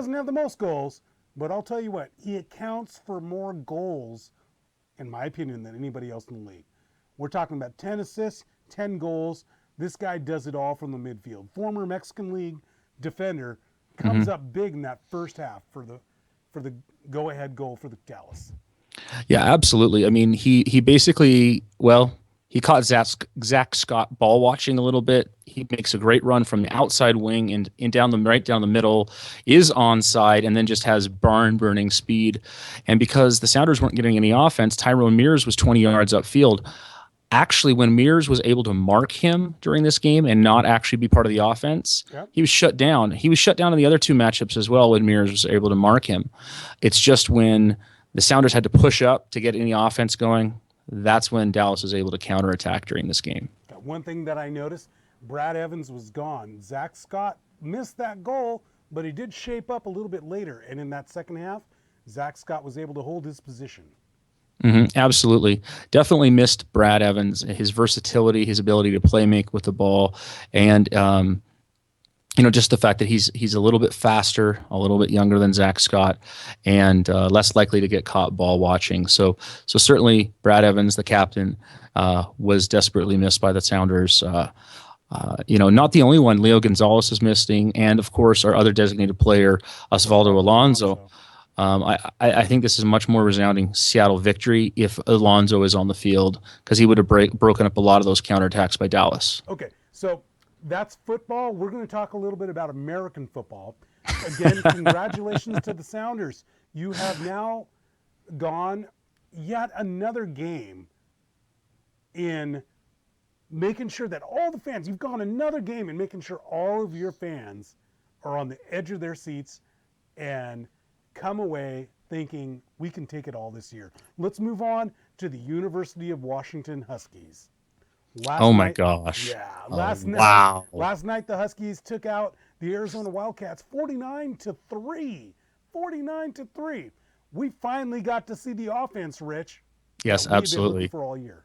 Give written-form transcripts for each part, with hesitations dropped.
Doesn't have the most goals, but I'll tell you what, he accounts for more goals, in my opinion, than anybody else in the league. We're talking about 10 assists, 10 goals. This guy does it all from the midfield. Former Mexican League defender comes Hmm. up big in that first half for the go-ahead goal for the Dallas. Yeah, absolutely. I mean, he basically, well, he caught Zach Scott ball watching a little bit. He makes a great run from the outside wing and down the right down the middle, is onside, and then just has barn burning speed. And because the Sounders weren't getting any offense, Tyrone Mears was 20 yards upfield. Actually, when Mears was able to mark him during this game and not actually be part of the offense, Yep. he was shut down. He was shut down in the other two matchups as well when Mears was able to mark him. It's just when the Sounders had to push up to get any offense going, that's when Dallas was able to counterattack during this game. One thing that I noticed, Brad Evans was gone. Zach Scott missed that goal, but he did shape up a little bit later. And in that second half, Zach Scott was able to hold his position. Absolutely. Definitely missed Brad Evans, his versatility, his ability to play make with the ball, and just the fact that he's a little bit faster, a little bit younger than Zach Scott, and less likely to get caught ball watching. So certainly Brad Evans, the captain, was desperately missed by the Sounders. Not the only one. Leo Gonzalez is missing, and of course our other designated player, Osvaldo Alonso. Alonso. I think this is a much more resounding Seattle victory if Alonso is on the field because he would have broken up a lot of those counterattacks by Dallas. Okay, so that's football. We're going to talk a little bit about American football. Again, congratulations to the Sounders. You have now gone yet another game in making sure that all the fans, you've gone another game in making sure all of your fans are on the edge of their seats and come away thinking we can take it all this year. Let's move on to the University of Washington Huskies. Oh Last my night, gosh. yeah, Oh, last night, wow. last night the Huskies took out the Arizona Wildcats 49-3. 49-3. We finally got to see the offense, Rich, that Yes, we've been looking absolutely. for all year.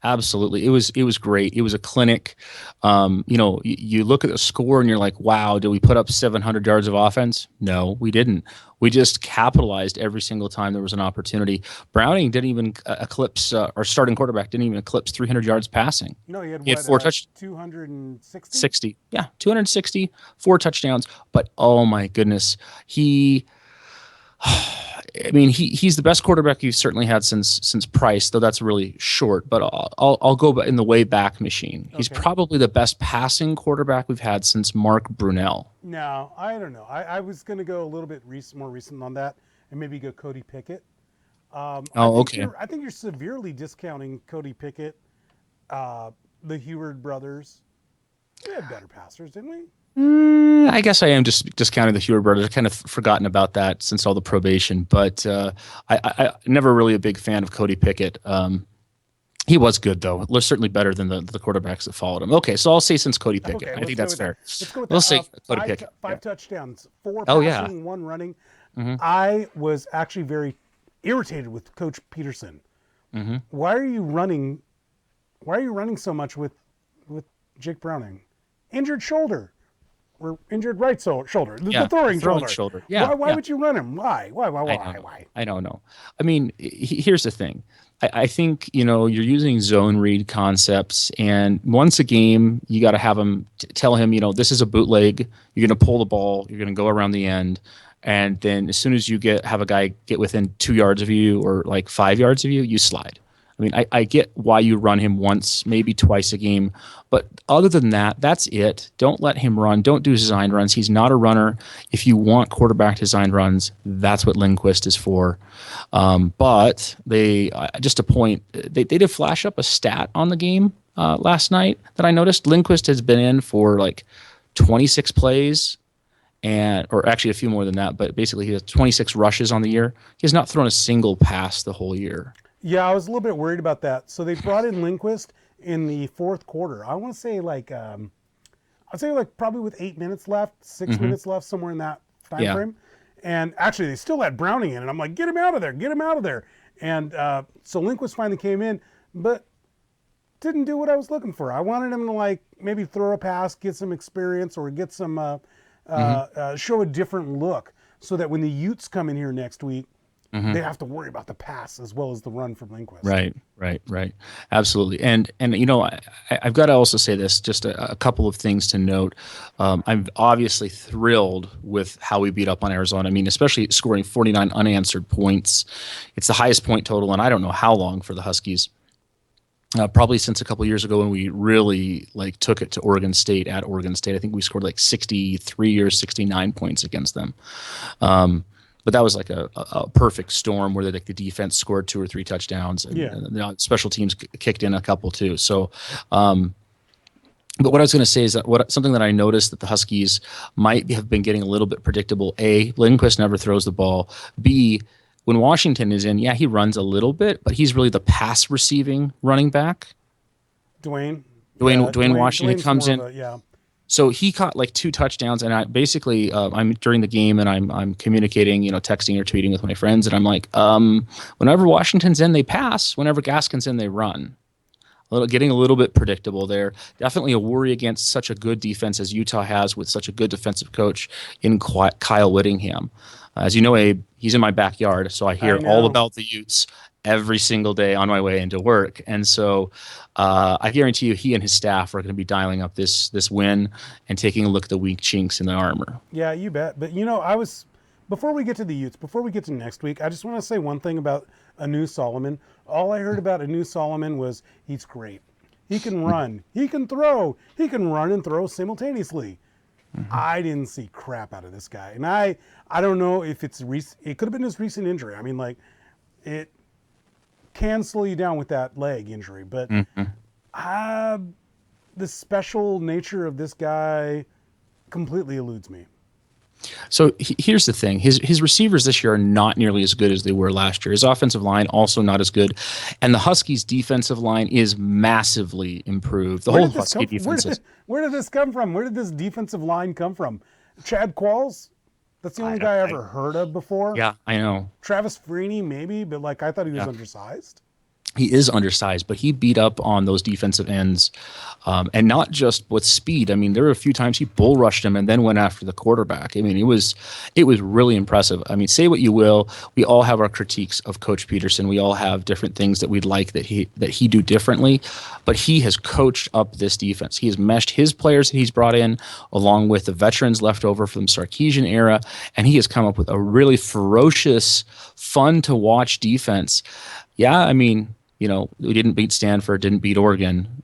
Absolutely. It was great. It was a clinic. You look at the score and you're like, wow, did we put up 700 yards of offense? No, we didn't. We just capitalized every single time there was an opportunity. Browning didn't even eclipse, our starting quarterback didn't even eclipse 300 yards passing. No, he had He had what, four touch 260? 60. Yeah, 260, four touchdowns. But oh my goodness, he I mean, he's the best quarterback you've certainly had since Price, though that's really short. But I'll go in the way back machine. He's Okay. probably the best passing quarterback we've had since Mark Brunell. No, I don't know. I was going to go a little bit more recent on that, and maybe go Cody Pickett. I Oh, think okay. you're severely discounting Cody Pickett, the Heward brothers. We had better passers, didn't we? I guess I am just discounting the Hewer brothers. I've kind of forgotten about that since all the probation, but I never really a big fan of Cody Pickett. He was good though. Certainly better than the quarterbacks that followed him. Okay, so I'll say since Cody Pickett. Okay, I let's think go that's with that. fair. Let's go with We'll that. say Cody Pickett. Yeah. Five touchdowns, four Oh yeah. passing, one running. Hmm. I was actually very irritated with Coach Peterson. Hmm. Why are you running? Why are you running so much with Jake Browning? Injured shoulder. Or injured right shoulder, the Yeah, throwing throwing shoulder. shoulder. Yeah, Why yeah. would you run him? Why? Why? Why? I Why? know. Why? I don't know. I mean, here's the thing. I think you're using zone read concepts, and once a game, you got to have him tell him, this is a bootleg. You're going to pull the ball. You're going to go around the end, and then as soon as you have a guy get within 2 yards of you or like 5 yards of you, you slide. I mean, I get why you run him once, maybe twice a game, but other than that, that's it. Don't let him run. Don't do design runs. He's not a runner. If you want quarterback design runs, that's what Lindquist is for. But just a point, they did flash up a stat on the game last night that I noticed. Lindquist has been in for like 26 plays, or actually a few more than that, but basically he has 26 rushes on the year. He has not thrown a single pass the whole year. Yeah, I was a little bit worried about that. So they brought in Lindquist in the fourth quarter. I want to say I'd say like probably with 8 minutes left, 6 minutes left, somewhere in that time Yeah. frame. And actually, they still had Browning in, and I'm like, get him out of there, get him out of there. And so Lindquist finally came in, but didn't do what I was looking for. I wanted him to like maybe throw a pass, get some experience, or get some show a different look. so that when the Utes come in here next week, Mm-hmm. they have to worry about the pass as well as the run from Lindquist. Right. Absolutely. And I've got to also say this, just a couple of things to note. I'm obviously thrilled with how we beat up on Arizona. I mean, especially scoring 49 unanswered points. It's the highest point total, and I don't know how long for the Huskies. Probably since a couple of years ago when we really took it to Oregon State at Oregon State. I think we scored 63 or 69 points against them. But that was a perfect storm where the defense scored 2 or 3 touchdowns, and special teams kicked in a couple too. So, but what I was going to say is that something that I noticed that the Huskies might have been getting a little bit predictable. A, Lindquist never throws the ball. B, when Washington is in, he runs a little bit, but he's really the pass receiving running back. Dwayne Washington Dwayne's comes in. So he caught 2 touchdowns, and I'm during the game, and I'm communicating, texting or tweeting with my friends, and I'm like, whenever Washington's in, they pass. Whenever Gaskin's in, they run. Getting a little bit predictable there. Definitely a worry against such a good defense as Utah has with such a good defensive coach in Kyle Whittingham. As you know, Abe, he's in my backyard, so I hear all about the Utes every single day on my way into work. And so I guarantee you he and his staff are going to be dialing up this win and taking a look at the weak chinks in the armor. Yeah, you bet. But, before we get to the Utes, before we get to next week, I just want to say one thing about Anu Solomon. All I heard about Anu Solomon was he's great. He can run. He can throw. He can run and throw simultaneously. Mm-hmm. I didn't see crap out of this guy. And I don't know if it could have been his recent injury. I mean, it can slow you down with that leg injury, but the special nature of this guy completely eludes me. So here's the thing. His receivers this year are not nearly as good as they were last year. His offensive line also not as good. And the Huskies' defensive line is massively improved. The whole Husky defense. Where did this come from? Where did this defensive line come from? Chad Qualls? That's the only guy I ever heard of before. Yeah, I know. Travis Freeney, maybe, but I thought he was undersized. He is undersized, but he beat up on those defensive ends, and not just with speed. I mean, there were a few times he bull rushed him and then went after the quarterback. I mean, it was really impressive. I mean, say what you will, we all have our critiques of Coach Peterson. We all have different things that we'd like that he do differently, but he has coached up this defense. He has meshed his players that he's brought in along with the veterans left over from the Sarkisian era, and he has come up with a really ferocious, fun to watch defense. Yeah, I mean, we didn't beat Stanford, didn't beat Oregon,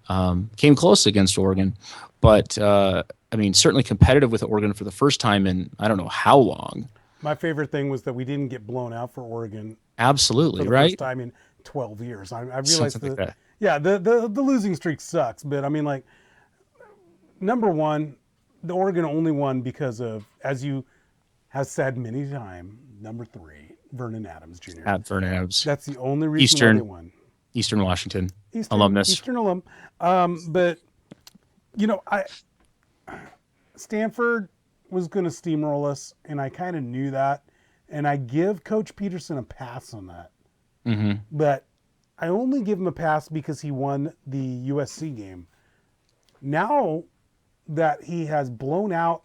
came close against Oregon, but certainly competitive with Oregon for the first time in I don't know how long. My favorite thing was that we didn't get blown out for Oregon. Absolutely, for the right? First time in 12 years. I realized that. Yeah, the losing streak sucks, but I mean, number one, the Oregon only won because of, as you have said many times, number 3, Vernon Adams Jr. At Vernon Adams. That's the only reason why they won. Eastern Washington alumnus. Eastern alum. But, Stanford was going to steamroll us, and I kind of knew that. And I give Coach Peterson a pass on that. Mm-hmm. But I only give him a pass because he won the USC game. Now that he has blown out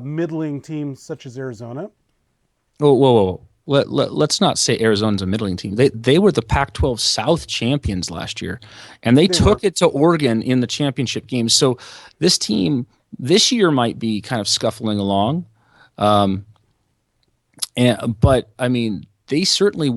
middling teams such as Arizona. Oh, whoa. Let's not say Arizona's a middling team. They were the Pac-12 South champions last year, and they took it to Oregon in the championship game. So this team this year might be kind of scuffling along, but I mean they certainly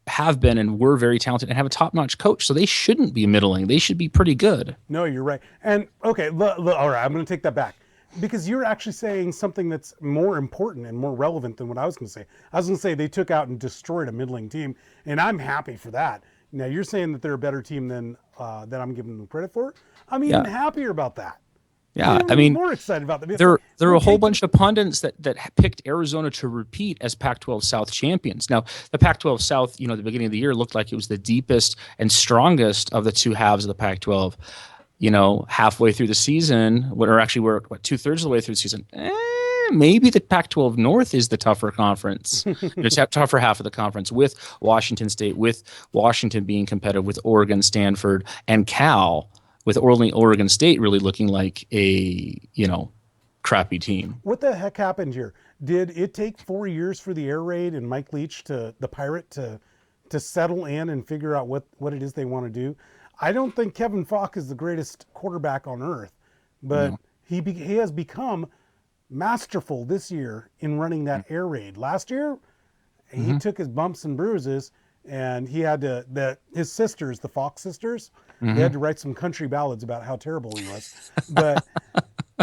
have been and were very talented and have a top-notch coach. So they shouldn't be middling. They should be pretty good. No, you're right. And okay, all right, I'm going to take that back. Because you're actually saying something that's more important and more relevant than what I was going to say. I was going to say they took out and destroyed a middling team, and I'm happy for that. Now, you're saying that they're a better team than I'm giving them credit for. I'm even happier about that. Yeah, I mean, more excited about that. There are a whole bunch of pundits that picked Arizona to repeat as Pac-12 South champions. Now, the Pac-12 South, at the beginning of the year looked like it was the deepest and strongest of the two halves of the Pac-12. Halfway through the season, or actually we're 2/3 of the way through the season, maybe the Pac-12 North is the tougher conference, the tougher half of the conference, with Washington State, with Washington being competitive, with Oregon, Stanford, and Cal, with only Oregon State really looking like a, crappy team. What the heck happened here? Did it take 4 years for the air raid and Mike Leach the pirate to settle in and figure out what it is they want to do? I don't think Kevin Falk is the greatest quarterback on earth, but No. he has become masterful this year in running that air raid. Last year, he Mm-hmm. took his bumps and bruises, and he had to his sisters, the Falk sisters, they Mm-hmm. had to write some country ballads about how terrible he was. But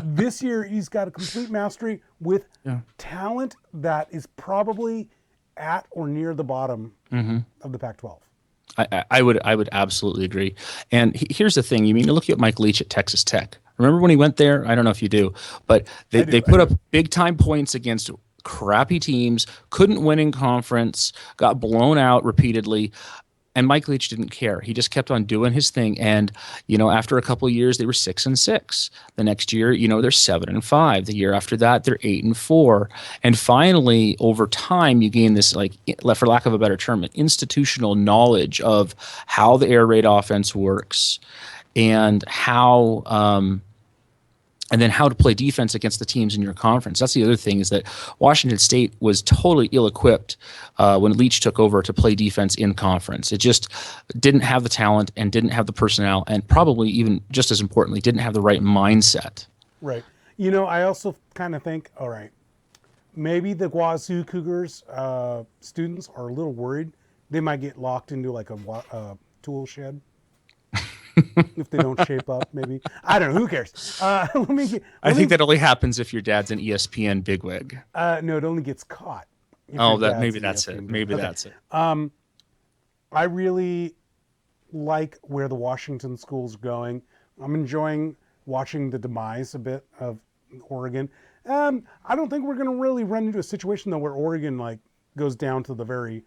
this year he's got a complete mastery with Yeah. talent that is probably at or near the bottom Mm-hmm. of the Pac-12. I would absolutely agree. And here's the thing: you look at Mike Leach at Texas Tech. Remember when he went there? I don't know if you do, but they I do. they I put up do. big time points against crappy teams, couldn't win in conference, got blown out repeatedly. And Mike Leach didn't care. He just kept on doing his thing. And, after a couple of years, they were 6-6. The next year, they're 7-5. The year after that, they're 8-4. And finally, over time, you gain this, like, for lack of a better term, an institutional knowledge of how the air raid offense works and how to play defense against the teams in your conference. That's the other thing, is that Washington State was totally ill-equipped when Leach took over to play defense in conference. It just didn't have the talent and didn't have the personnel, and probably even just as importantly, didn't have the right mindset. Right. I also kind of think, all right, maybe the Wazoo Cougars students are a little worried. They might get locked into like a tool shed if they don't shape up. Maybe, I don't know. Who cares? Let me get. I Let think me. that only happens if your dad's an ESPN bigwig. No, it only gets caught if your Oh, that dad's maybe an that's it. ESPN dude. Maybe Okay. that's it. I really like where the Washington school's going. I'm enjoying watching the demise a bit of Oregon. I don't think we're going to really run into a situation though where Oregon like goes down to the very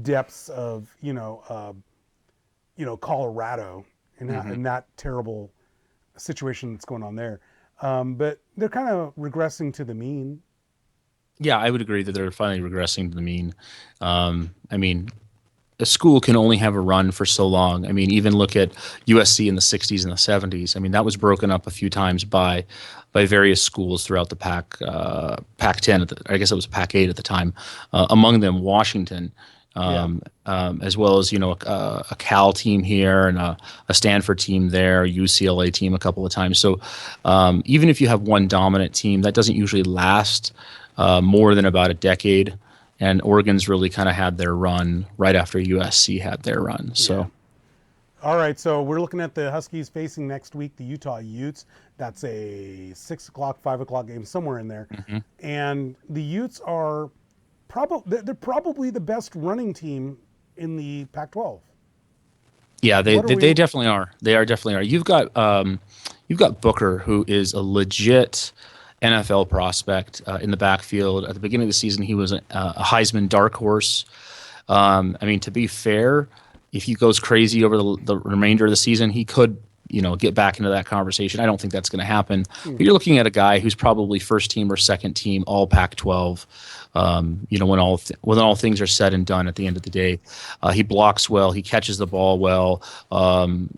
depths of Colorado Hmm. and that terrible situation that's going on there. But they're kind of regressing to the mean. Yeah, I would agree that they're finally regressing to the mean. I mean, a school can only have a run for so long. I mean, even look at USC in the 60s and the 70s. I mean, that was broken up a few times by various schools throughout the Pac-10. I guess it was Pac-8 at the time. Among them, Washington, Yeah. as well as a Cal team here and a Stanford team there, a UCLA team a couple of times. So even if you have one dominant team, that doesn't usually last more than about a decade. And Oregon's really kind of had their run right after USC had their run. Yeah. So All right, so we're looking at the Huskies facing next week the Utah Utes. That's a 6 o'clock, 5 o'clock game somewhere in there, mhm. and the Utes are probably the best running team in the Pac-12. Yeah, they, What are they we? they definitely are. They are definitely are. You've got Booker, who is a legit NFL prospect in the backfield. At the beginning of the season, he was a Heisman dark horse. I mean, to be fair, if he goes crazy over the remainder of the season, he could, get back into that conversation. I don't think that's going to happen. But Hmm. you're looking at a guy who's probably first team or second team, all Pac-12. When all things are said and done, at the end of the day, he blocks well, he catches the ball well,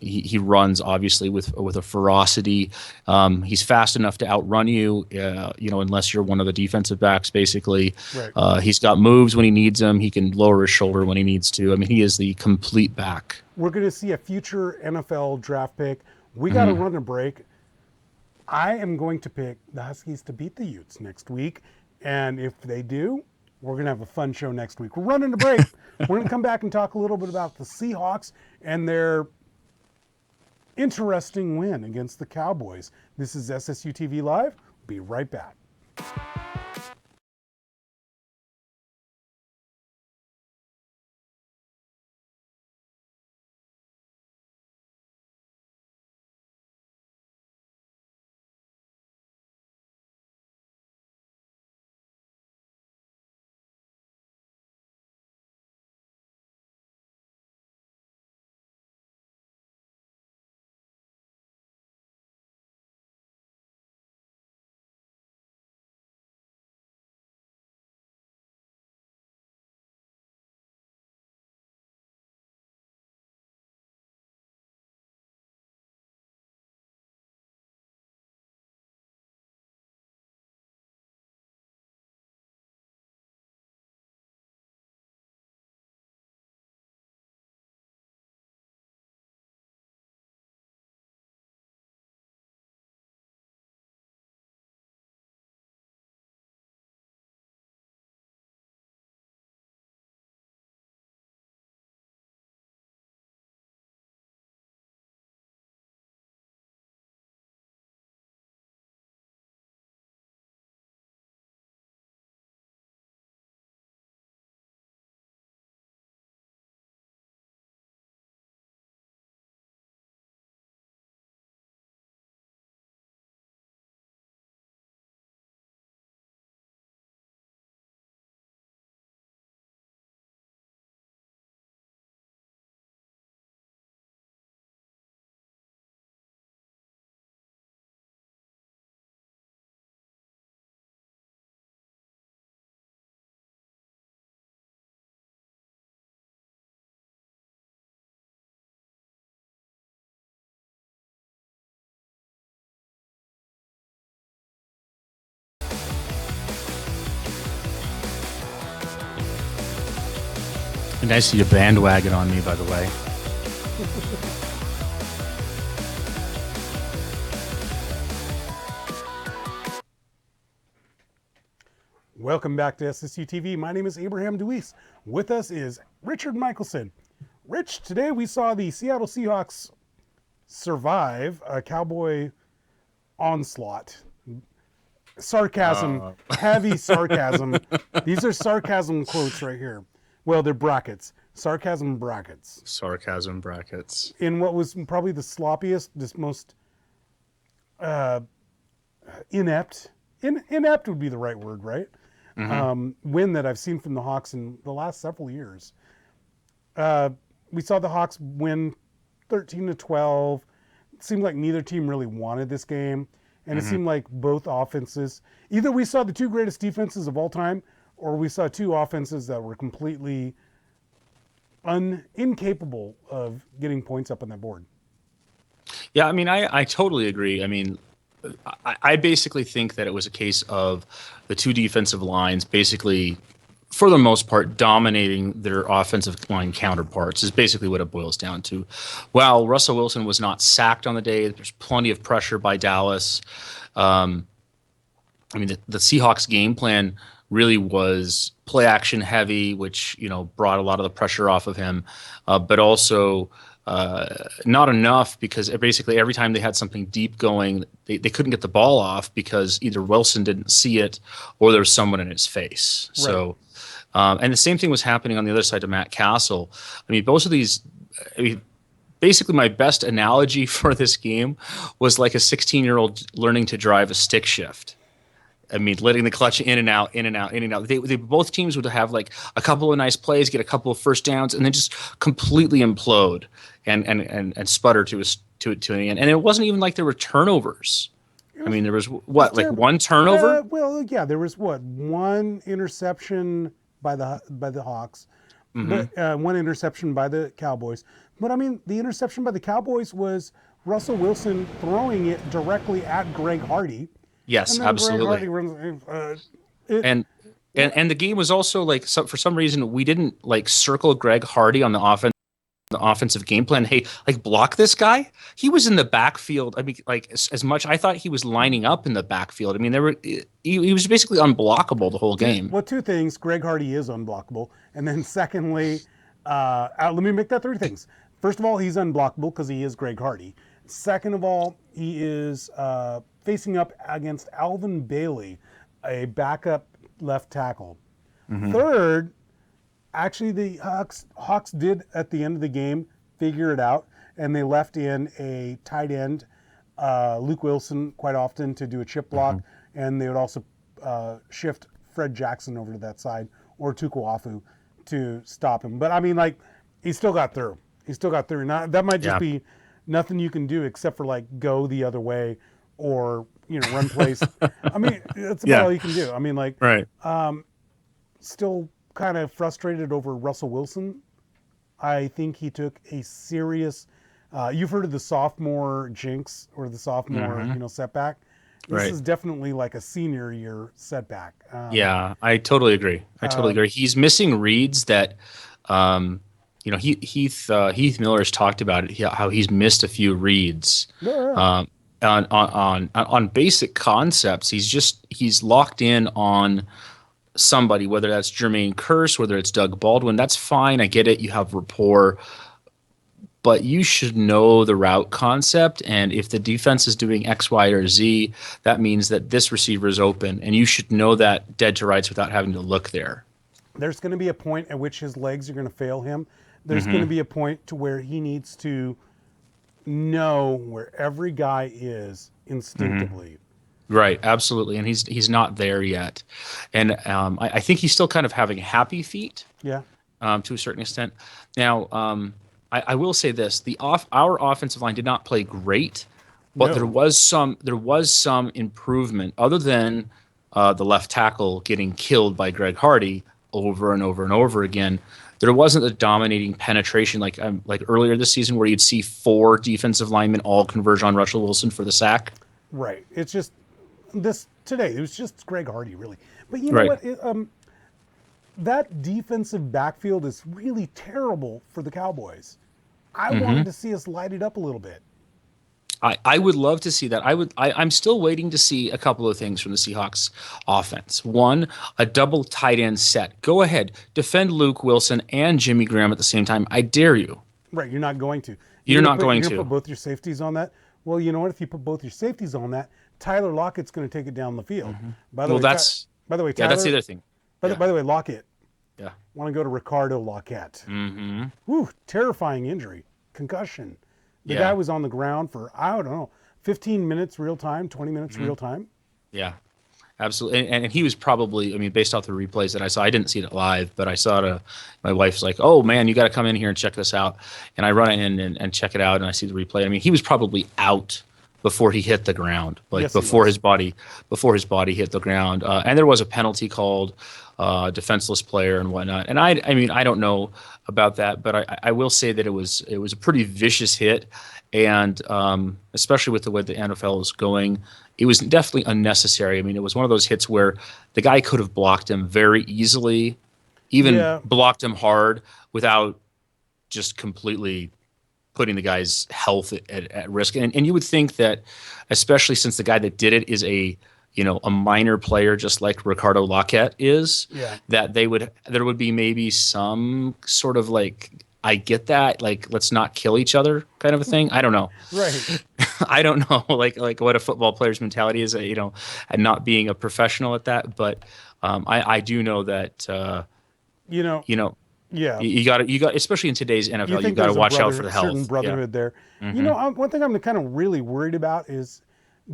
he runs obviously with a ferocity. He's fast enough to outrun you, unless you're one of the defensive backs, basically. Right. He's got moves when he needs them. He can lower his shoulder when he needs to. I mean, he is the complete back. We're going to see a future NFL draft pick. We got to Mhm. run a break. I am going to pick the Huskies to beat the Utes next week, and if they do, we're going to have a fun show next week. We're running a break. We're going to come back and talk a little bit about the Seahawks and their interesting win against the Cowboys. This is SSU TV Live. Be right back. Nice of you to bandwagon on me, by the way. Welcome back to SSU TV. My name is Abraham Deweese. With us is Richard Michelson. Rich, today we saw the Seattle Seahawks survive a Cowboy onslaught. Sarcasm, heavy sarcasm. These are sarcasm quotes right here. Well, they're brackets. Sarcasm brackets. Sarcasm brackets. In what was probably the sloppiest, most inept. Inept would be the right word, right? Win that I've seen from the Hawks in the last several years. We saw the Hawks win 13-12. It seemed like neither team really wanted this game. And it seemed like both offenses, either we saw the two greatest defenses of all time, or we saw two offenses that were completely incapable of getting points up on that board. Yeah, I mean, I totally agree. I mean, I basically think that it was a case of the two defensive lines basically, for the most part, dominating their offensive line counterparts is basically what it boils down to. While Russell Wilson was not sacked on the day, there's plenty of pressure by Dallas. I mean, the Seahawks game plan really was play action heavy, which, you know, brought a lot of the pressure off of him, but also not enough, because basically every time they had something deep going, they couldn't get the ball off because either Wilson didn't see it or there was someone in his face. Right. So, and the same thing was happening on the other side to Matt Castle. I mean, both of these, basically my best analogy for this game was like a 16-year-old learning to drive a stick shift. I mean, letting the clutch in and out, in and out, in and out. They both teams would have like a couple of nice plays, get a couple of first downs, and then just completely implode and sputter to an end. And it wasn't even like there were turnovers. I mean, there was like one turnover. Well, yeah, there was one interception by the Hawks, but one interception by the Cowboys. But I mean, the interception by the Cowboys was Russell Wilson throwing it directly at Greg Hardy. Yes, absolutely. And the game was also like, for some reason we didn't like circle Greg Hardy on the offensive game plan. Hey, like block this guy. He was in the backfield. I mean, like as much I thought he was lining up in the backfield. I mean, he was basically unblockable the whole game. Well, two things: Greg Hardy is unblockable, and then secondly, let me make that three things. First of all, he's unblockable because he is Greg Hardy. Second of all, he is facing up against Alvin Bailey, a backup left tackle. Third, actually the Hawks did at the end of the game figure it out, and they left in a tight end, Luke Wilson, quite often to do a chip block, and they would also shift Fred Jackson over to that side, or Tukuafu, to stop him. But I mean, like, he still got through. Now, that might just be nothing you can do except for like go the other way, or, you know, run plays. I mean, that's about all you can do. I mean, like, still kind of frustrated over Russell Wilson. I think he took a serious, you've heard of the sophomore jinx or the sophomore, setback. This is definitely like a senior year setback. Yeah, I totally agree. He's missing reads that, Heath Miller has talked about it, how he's missed a few reads. On basic concepts. He's locked in on somebody, whether that's Jermaine Kearse, whether it's Doug Baldwin. That's fine. I get it. You have rapport, but you should know the route concept. And if the defense is doing X, Y, or Z, that means that this receiver is open, and you should know that dead to rights without having to look there. There's going to be a point at which his legs are going to fail him. There's going to be a point to where he needs to know where every guy is instinctively. Right, absolutely, and he's not there yet, and I think he's still kind of having happy feet. Yeah. To a certain extent. Now, I will say this: our offensive line did not play great, but there was some improvement, other than the left tackle getting killed by Greg Hardy over and over and over again. There wasn't a dominating penetration like earlier this season, where you'd see 4 defensive linemen all converge on Russell Wilson for the sack. Right. It's just today. It was just Greg Hardy, really. But you know what? that defensive backfield is really terrible for the Cowboys. I Hmm. wanted to see us light it up a little bit. I would love to see that. I'm still waiting to see a couple of things from the Seahawks offense. One, a double tight end set. Go ahead, defend Luke Wilson and Jimmy Graham at the same time. I dare you. Right, you're not going to. You're not You're going gonna put to. both your safeties on that. Well, you know what? If you put both your safeties on that, Tyler Lockett's going to take it down the field. Hmm. By the Well, way, that's yeah, that's the Tyler. other thing. Yeah, By the way, Lockett. yeah. Want to go to Ricardo Lockett? Hmm. Whew, terrifying injury, concussion. The guy Yeah, was on the ground for I don't know, 15 minutes real time, 20 minutes hmm, real time. yeah. Absolutely, and he was probably. I mean, based off the replays that I saw, I didn't see it live, but I saw it. My wife's like, "Oh man, you got to come in here and check this out." And I run in and check it out, and I see the replay. I mean, he was probably out before he hit the ground, like Yes, he was. before his body hit the ground. And there was a penalty called, defenseless player and whatnot. And I mean, I don't know about that, but I will say that it was a pretty vicious hit, and especially with the way the NFL is going, it was definitely unnecessary. I mean, it was one of those hits where the guy could have blocked him very easily, even Yeah, blocked him hard without just completely putting the guy's health at risk. And you would think that, especially since the guy that did it is a minor player, just like Ricardo Lockette is, yeah, that there would be maybe some sort of like, I get that, like, let's not kill each other kind of a thing. I don't know. right. I don't know, like what a football player's mentality is, and not being a professional at that. But I do know that You know, you know yeah. you got especially in today's You NFL, you think got to there's a watch out for the certain health. Yeah. brotherhood there. Hmm. One thing I'm kind of really worried about is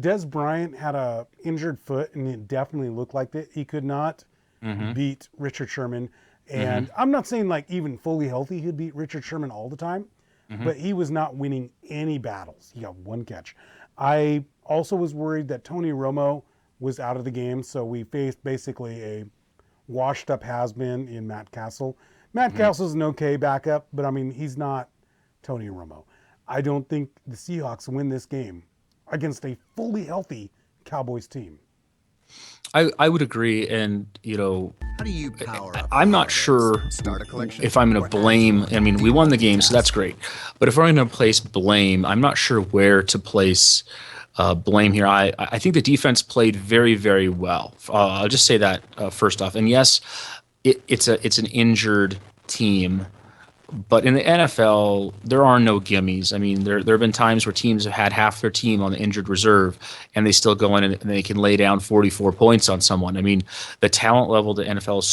Des Bryant had a injured foot, and it definitely looked like that he could not Hmm. beat Richard Sherman. Hmm. And I'm not saying like even fully healthy he'd beat Richard Sherman all the time, Hmm. but he was not winning any battles. He got one catch. I also was worried that Tony Romo was out of the game, so we faced basically a washed up has been in Matt Castle. Matt Hmm. Castle's an okay backup, but I mean, he's not Tony Romo. I don't think the Seahawks win this game against a fully healthy Cowboys team. I would agree, and How do you power up I'm the not holidays? sure Start a collection if I'm going or to add blame. to I mean, we won the game, so that's great. But if we're going to place blame, I'm not sure where to place blame here. I think the defense played very, very well. I'll just say that first off. And yes, it's an injured team, but in the NFL, there are no gimmies. I mean, there have been times where teams have had half their team on the injured reserve, and they still go in and they can lay down 44 points on someone. I mean, the talent level of the NFL is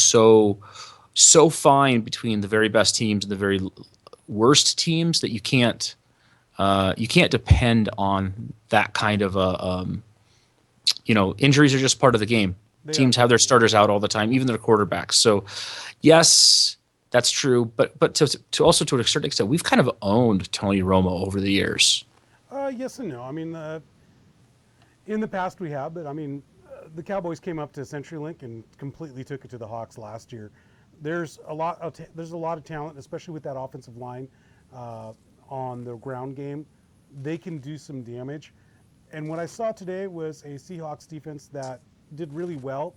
so fine between the very best teams and the very worst teams that you can't depend on that kind of injuries are just part of the game. They are Teams have their part of starters out all the time, even their quarterbacks. So, yes, that's true. But to also to a certain extent, we've kind of owned Tony Romo over the years. Yes and no. I mean, in the past we have, but I mean, the Cowboys came up to CenturyLink and completely took it to the Hawks last year. There's a lot of talent, especially with that offensive line uh, on the ground game. They can do some damage. And what I saw today was a Seahawks defense that did really well.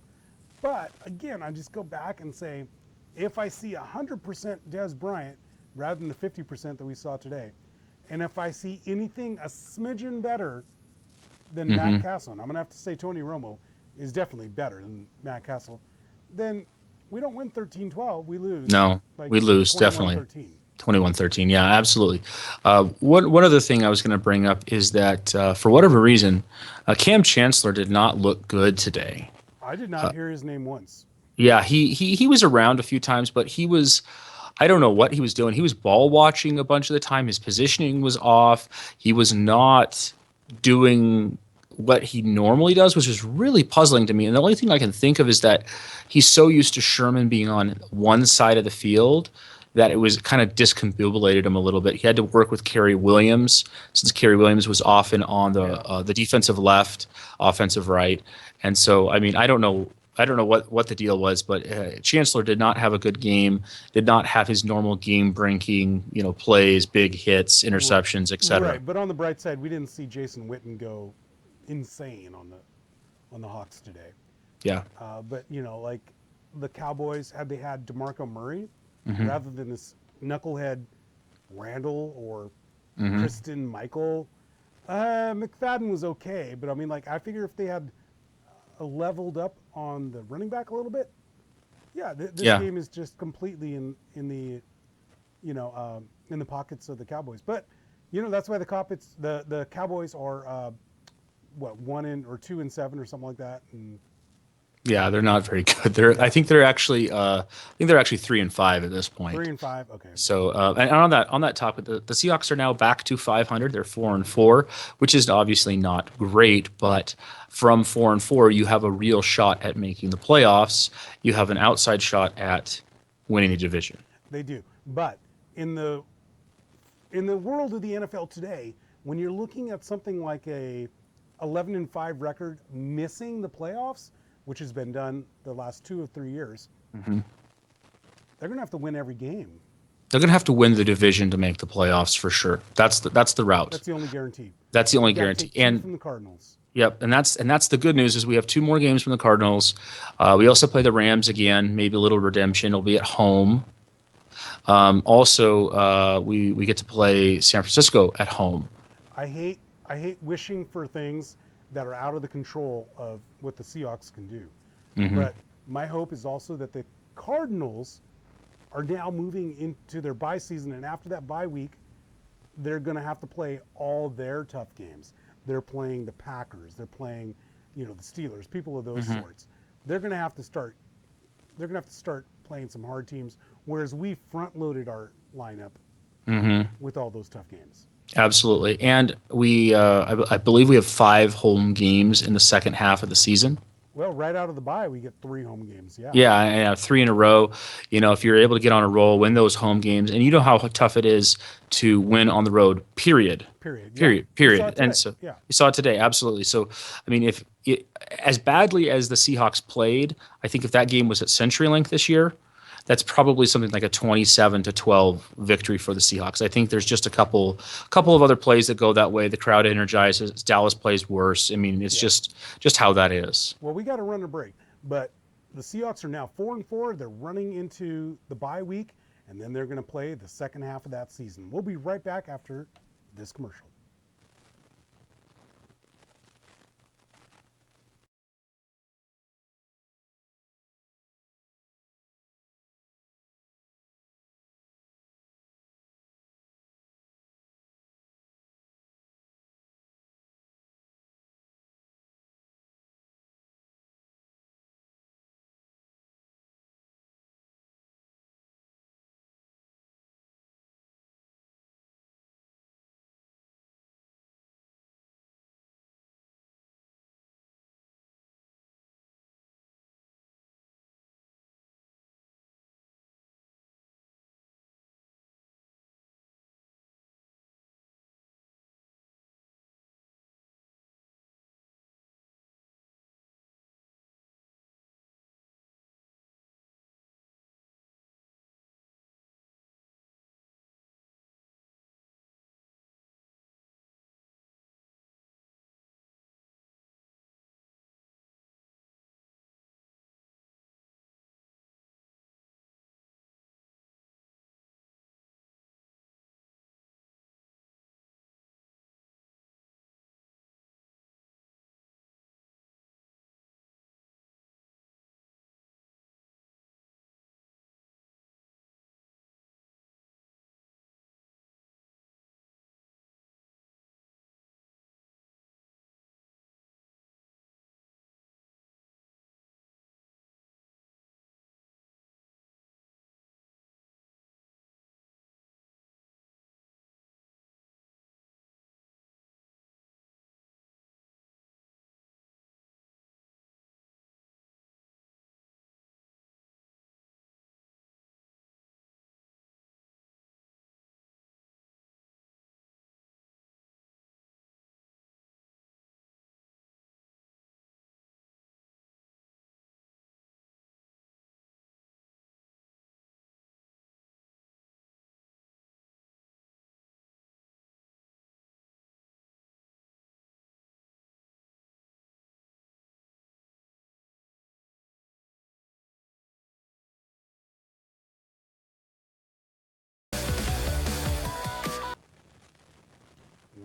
But again, I just go back and say, if I see 100% Des Bryant rather than the 50% that we saw today, and if I see anything a smidgen better than Hmm. Matt Castle, and I'm going to have to say Tony Romo is definitely better than Matt Castle, then we don't win 13-12. We lose No, like we lose definitely. 21-13. 21-13. Yeah, absolutely. One other thing I was going to bring up is that for whatever reason, Cam Chancellor did not look good today. I did not hear his name once. Yeah, he was around a few times, but I don't know what he was doing. He was ball watching a bunch of the time. His positioning was off. He was not doing what he normally does, which is really puzzling to me. And the only thing I can think of is that he's so used to Sherman being on one side of the field that it was kind of discombobulated him a little bit. He had to work with Kerry Williams since Kerry Williams was often on Yeah. the defensive left, offensive right. And so, I mean, I don't know what the deal was, but Chancellor did not have a good game. Did not have his normal game-breaking, plays, big hits, interceptions, etc. Right, but on the bright side, we didn't see Jason Witten go insane on the Hawks today. Yeah. But like the Cowboys had they had DeMarco Murray Mm-hmm. rather than this knucklehead Randall or Mm-hmm. Kristen Michael. McFadden was okay, but I mean, like, I figure if they had leveled up on the running back a little bit, yeah, this Yeah. game is just completely in the, in the pockets of the Cowboys. But, that's why the Cowboys are what 2-7 or something like that, and Yeah, they're not very good. They're I think they're actually 3-5 at this point. 3-5. Okay. So and on that topic, the Seahawks are now back to 500. They're 4-4, which is obviously not great, but from 4-4, you have a real shot at making the playoffs. You have an outside shot at winning the division. They do, but in the world of the NFL today, when you're looking at something like a 11-5 record missing the playoffs, which has been done the last 2 or 3 years, Mm-hmm. they're going to have to win every game. They're going to have to win the division to make the playoffs for sure. That's the route. That's the only guarantee. That's the only You gotta guarantee. take two from the Cardinals. Yep, and that's the good news is we have 2 more games from the Cardinals. We also play the Rams again. Maybe a little redemption. It'll be at home. Also, we get to play San Francisco at home. I hate wishing for things that are out of the control of what the Seahawks can do. Mm-hmm. But my hope is also that the Cardinals are now moving into their bye season, and after that bye week, they're going to have to play all their tough games. They're playing the Packers. They're playing, the Steelers, people of those sorts. They're going to have to start. They're going to have to start playing some hard teams. Whereas we front-loaded our lineup with all those tough games. Absolutely, and I believe we have 5 home games in the second half of the season. Well, right out of the bye, we get 3 home games. Yeah. Yeah, 3 in a row. If you're able to get on a roll, win those home games, and you know how tough it is to win on the road. Period. Period. Period. Yeah. We saw it And today. so Yeah. you saw it today, absolutely. So, I mean, as badly as the Seahawks played, I think if that game was at CenturyLink this year, that's probably something like a 27-12 victory for the Seahawks. I think there's just a couple of other plays that go that way. The crowd energizes. Dallas plays worse. I mean, it's just how that is. Well, we got to run a break, but the Seahawks are now 4-4. They're running into the bye week, and then they're going to play the second half of that season. We'll be right back after this commercial.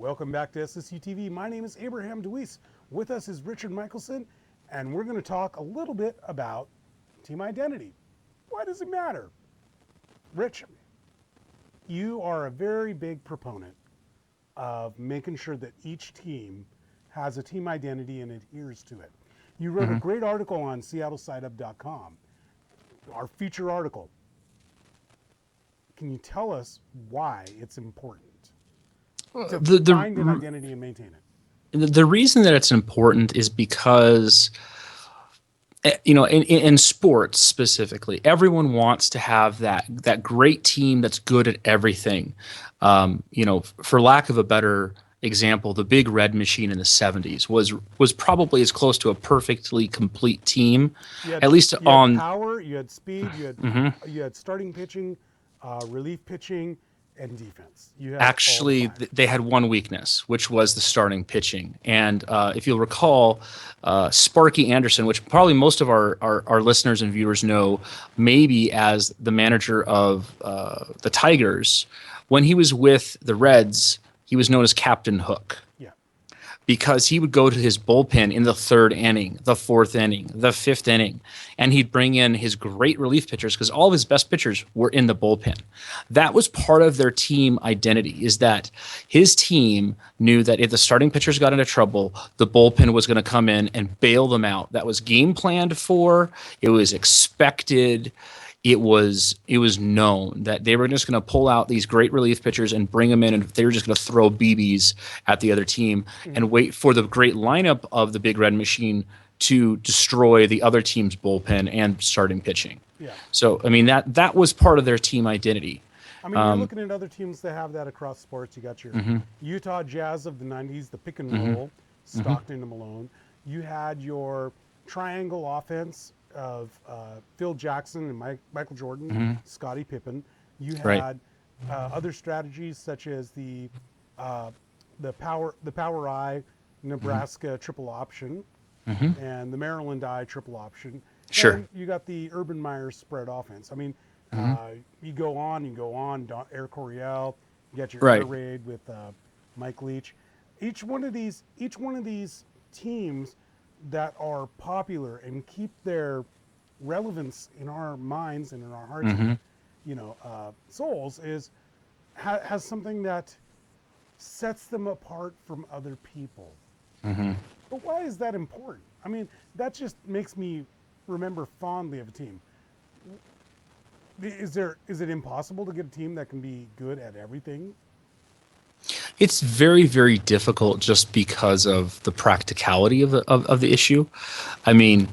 Welcome back to SSU TV. My name is Abraham DeWeese. With us is Richard Michelson, and we're going to talk a little bit about team identity. Why does it matter? Rich, you are a very big proponent of making sure that each team has a team identity and adheres to it. You wrote a great article on SeattleSideUp.com, our feature article. Can you tell us why it's important to find an identity and maintain it? The reason that it's important is because, in sports specifically, everyone wants to have that great team that's good at everything. For lack of a better example, the Big Red Machine in the 70s was probably as close to a perfectly complete team, at least you on had power, you had speed, you had starting pitching, relief pitching, and defense. You had Actually, they had one weakness, which was the starting pitching. And if you'll recall, Sparky Anderson, which probably most of our listeners and viewers know, maybe as the manager of the Tigers, when he was with the Reds, he was known as Captain Hook. Yeah. Because he would go to his bullpen in the third inning, the fourth inning, the fifth inning, and he'd bring in his great relief pitchers because all of his best pitchers were in the bullpen. That was part of their team identity, is that his team knew that if the starting pitchers got into trouble, the bullpen was going to come in and bail them out. That was game planned for. It was expected. It was known that they were just going to pull out these great relief pitchers and bring them in, and they were just going to throw BBs at the other team and wait for the great lineup of the Big Red Machine to destroy the other team's bullpen and starting pitching. Yeah. So, I mean, that was part of their team identity. I mean, you're looking at other teams that have that across sports. You got your Utah Jazz of the 90s, the pick and roll, Stockton and Malone. You had your triangle offense of Phil Jackson and Michael Jordan, Scottie Pippen. You had other strategies such as the Power I Nebraska triple option and the Maryland I triple option. Sure. And you got the Urban Meyer spread offense. I mean, you go on, Air Coryell, you got your Air Raid with Mike Leach. Each one of these teams that are popular and keep their relevance in our minds and in our hearts, souls, has something that sets them apart from other people. But why is that important? I mean, that just makes me remember fondly of a team. Is it impossible to get a team that can be good at everything? It's very, very difficult just because of the practicality of the issue. I mean,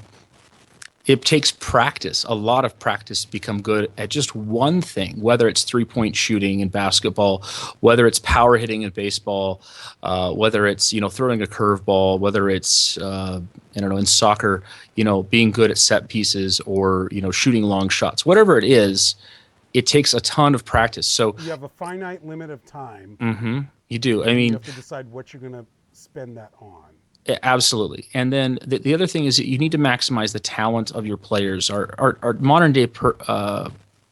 it takes practice, a lot of practice, to become good at just one thing, whether it's three-point shooting in basketball, whether it's power hitting in baseball, whether it's, throwing a curveball, whether it's, in soccer, being good at set pieces or, shooting long shots, whatever it is, it takes a ton of practice. So you have a finite limit of time. You do. I mean, you have to decide what you're going to spend that on. Absolutely. And then the other thing is that you need to maximize the talent of your players. Our modern day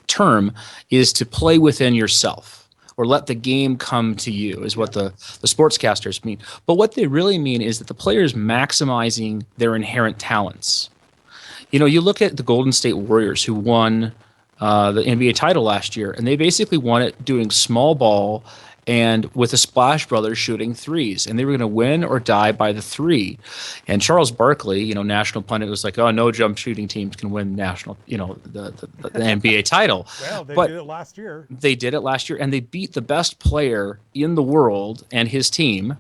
term is to play within yourself, or let the game come to you, is what the sportscasters mean. But what they really mean is that the players maximizing their inherent talents. You look at the Golden State Warriors, who won the NBA title last year, and they basically won it doing small ball and with the Splash Brothers shooting threes, and they were going to win or die by the three. And Charles Barkley, national pundit, was like, "Oh, no jump shooting teams can win national, the NBA title." Well, they did it last year. They did it last year, and they beat the best player in the world and his team,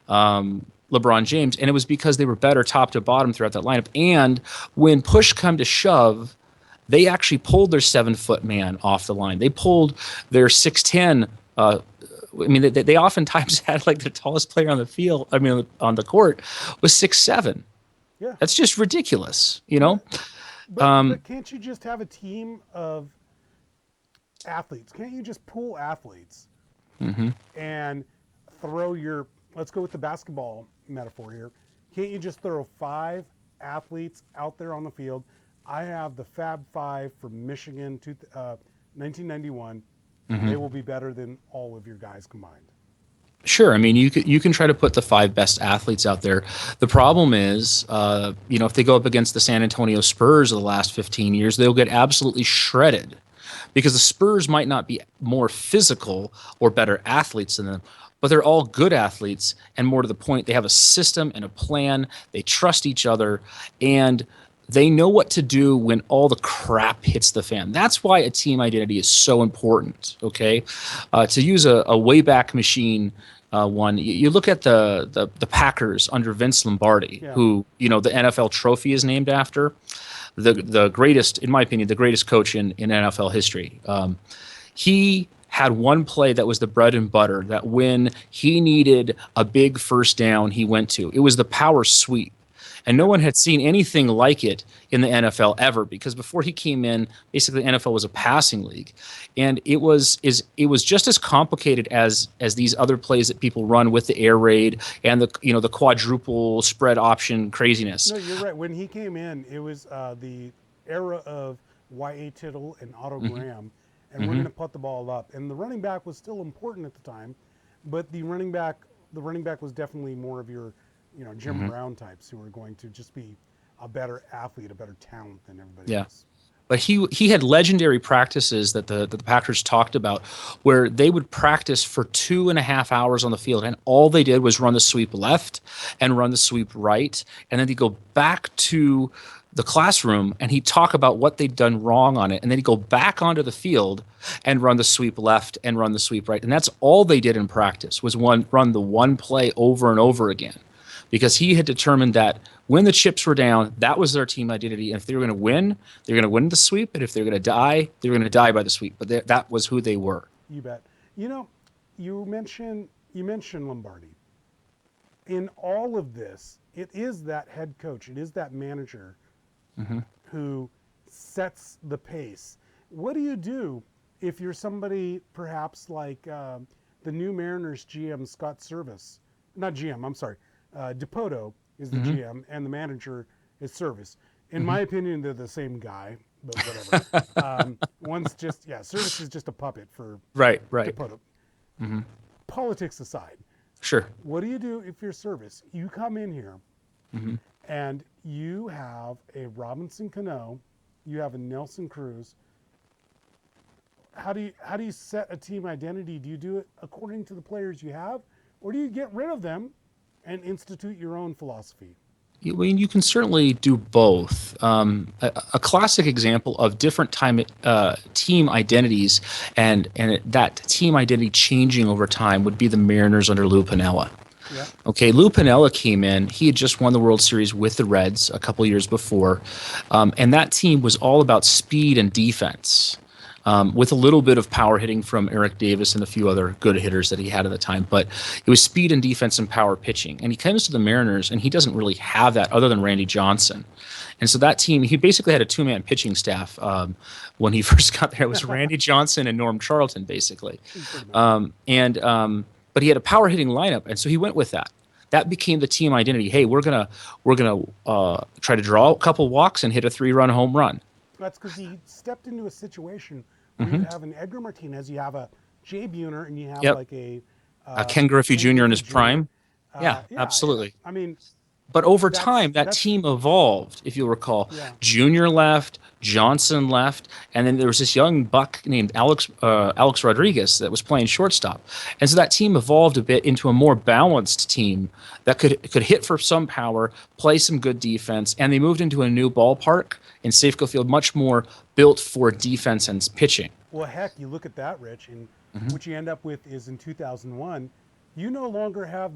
LeBron James, and it was because they were better top to bottom throughout that lineup. And when push come to shove, they actually pulled their 7-foot man off the line. They pulled their 6'10". They oftentimes had like the tallest player on the field. On the court was 6'7". Yeah, that's just ridiculous, But can't you just have a team of athletes? Can't you just pool athletes and throw your? Let's go with the basketball metaphor here. Can't you just throw 5 athletes out there on the field? I have the Fab Five from Michigan, 1991. They will be better than all of your guys combined. Sure. I mean, you can try to put the five best athletes out there. The problem is, if they go up against the San Antonio Spurs of the last 15 years, they'll get absolutely shredded because the Spurs might not be more physical or better athletes than them, but they're all good athletes. And more to the point, they have a system and a plan. They trust each other, and they know what to do when all the crap hits the fan. That's why a team identity is so important. Okay, to use a Wayback Machine one, you look at the Packers under Vince Lombardi, Yeah. who the NFL trophy is named after, the greatest, in my opinion, the greatest coach in NFL history. He had one play that was the bread and butter, that when he needed a big first down, he went to. It was the power sweep. And no one had seen anything like it in the NFL ever, because before he came in, basically the NFL was a passing league, and it was just as complicated as these other plays that people run with the air raid and the quadruple spread option craziness. No, you're right. When he came in, it was the era of Y.A. Tittle and Otto Graham, and we're going to put the ball up. And the running back was still important at the time, but the running back was definitely more of your Jim Brown types who were going to just be a better athlete, a better talent than everybody else. But he had legendary practices that the Packers talked about, where they would practice for 2.5 hours on the field, and all they did was run the sweep left and run the sweep right, and then he'd go back to the classroom and he'd talk about what they'd done wrong on it, and then he'd go back onto the field and run the sweep left and run the sweep right, and that's all they did in practice was run the one play over and over again. Because he had determined that when the chips were down, that was their team identity. And if they were going to win, they were going to win the sweep. And if they were going to die, they were going to die by the sweep. But that was who they were. You bet. You mentioned Lombardi. In all of this, it is that head coach, it is that manager who sets the pace. What do you do if you're somebody perhaps like the new Mariners GM, Scott Service? Not GM, I'm sorry. DePoto is the GM and the manager is Service. In my opinion, they're the same guy, but whatever. One's just, Service is just a puppet for DePoto. Politics aside. Sure. What do you do if you're Service? You come in here and you have a Robinson Cano, you have a Nelson Cruz. How do you set a team identity? Do you do it according to the players you have, or do you get rid of them and institute your own philosophy? I mean, you can certainly do both. A classic example of different team identities and that team identity changing over time would be the Mariners under Lou Piniella. Yeah. Okay, Lou Piniella came in. He had just won the World Series with the Reds a couple years before, and that team was all about speed and defense. With a little bit of power hitting from Eric Davis and a few other good hitters that he had at the time. But it was speed and defense and power pitching. And he comes to the Mariners, and he doesn't really have that other than Randy Johnson. And so that team, he basically had a two-man pitching staff when he first got there. It was Randy Johnson and Norm Charlton, basically. But he had a power hitting lineup, and so he went with that. That became the team identity. Hey, we're gonna try to draw a couple walks and hit a 3-run home run. That's because he stepped into a situation where you have an Edgar Martinez, you have a Jay Buhner, and you have like a Ken Griffey Jr. in his prime. Yeah, absolutely. I mean, but over time, that team evolved, if you'll recall. Yeah. Junior left, Johnson left, and then there was this young buck named Alex Rodriguez that was playing shortstop. And so that team evolved a bit into a more balanced team that could hit for some power, play some good defense, and they moved into a new ballpark in Safeco Field, much more built for defense and pitching. Well, heck, you look at that, Rich, and what you end up with is in 2001, you no longer have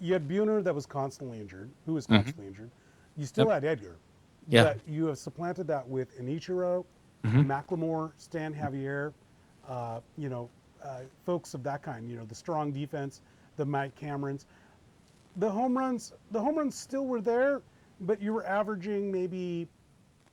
you had Buhner that was constantly injured, who was constantly injured. You still had Edgar. Yeah. But you have supplanted that with an Ichiro, McLemore, Stan Javier, folks of that kind, the strong defense, the Mike Camerons. The home runs still were there, but you were averaging maybe,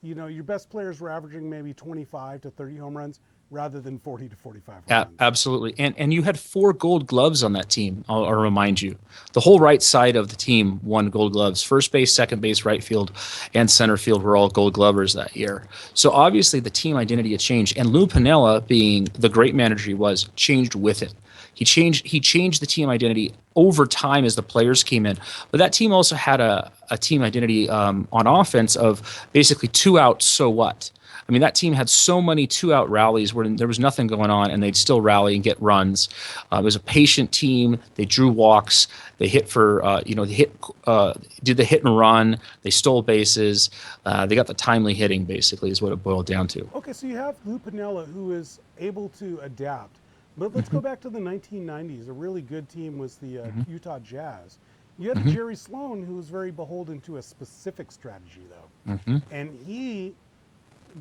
your best players were averaging maybe 25 to 30 home runs rather than 40 to 45 home runs. Absolutely. And you had 4 Gold Gloves on that team, I'll remind you. The whole right side of the team won Gold Gloves. First base, second base, right field, and center field were all Gold Glovers that year. So obviously the team identity had changed, and Lou Piniella, being the great manager he was, changed with it. He changed the team identity over time as the players came in. But that team also had a team identity on offense of basically two out, so what? I mean, that team had so many two-out rallies where there was nothing going on, and they'd still rally and get runs. It was a patient team. They drew walks. They hit for, did the hit and run. They stole bases. They got the timely hitting, basically, is what it boiled down to. Okay, so you have Lou Piniella, who is able to adapt. But let's go back to the 1990s. A really good team was the Utah Jazz. You had Jerry Sloan, who was very beholden to a specific strategy, though. And he